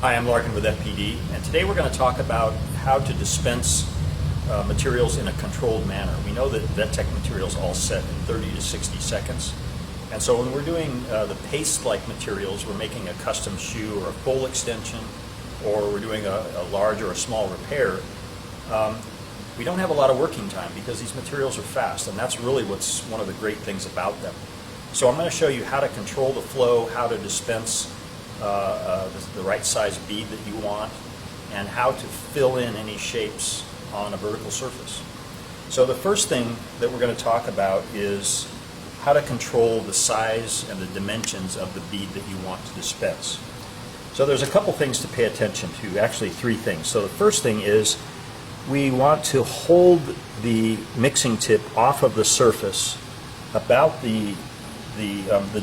Hi, I'm Larkin with FPD, and today we're going to talk about how to dispense materials in a controlled manner. We know that VetTech materials all set in 30 to 60 seconds, and so when we're doing the paste-like materials, we're making a custom shoe or a full extension, or we're doing a large or a small repair, we don't have a lot of working time because these materials are fast, and that's really what's one of the great things about them. So I'm going to show you how to control the flow, how to dispense the right size bead that you want, and how to fill in any shapes on a vertical surface. So the first thing that we're going to talk about is how to control the size and the dimensions of the bead that you want to dispense. So there's a couple things to pay attention to, actually three things. So the first thing is we want to hold the mixing tip off of the surface about the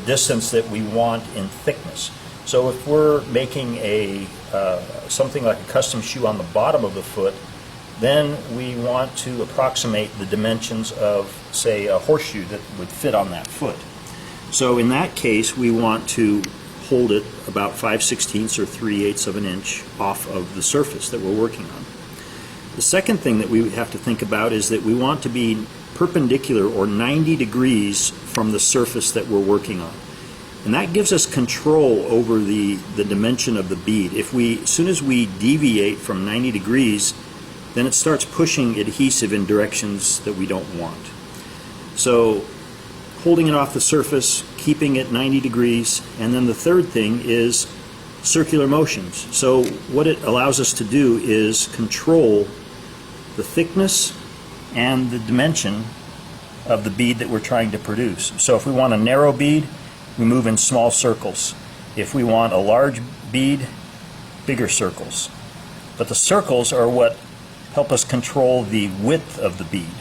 distance that we want in thickness. So if we're making something like a custom shoe on the bottom of the foot, then we want to approximate the dimensions of, say, a horseshoe that would fit on that foot. So in that case, we want to hold it about 5/16 or 3/8 of an inch off of the surface that we're working on. The second thing that we have to think about is that we want to be perpendicular or 90 degrees from the surface that we're working on. And that gives us control over the dimension of the bead. As soon as we deviate from 90 degrees, then it starts pushing adhesive in directions that we don't want. So holding it off the surface, keeping it 90 degrees, and then the third thing is circular motions. So what it allows us to do is control the thickness and the dimension of the bead that we're trying to produce. So if we want a narrow bead, we move in small circles. If we want a large bead, bigger circles. But the circles are what help us control the width of the bead.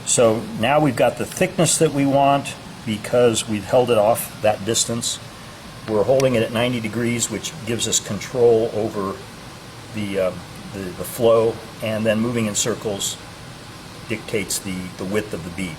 So now we've got the thickness that we want because we've held it off that distance. We're holding it at 90 degrees, which gives us control over the flow, and then moving in circles dictates the width of the bead.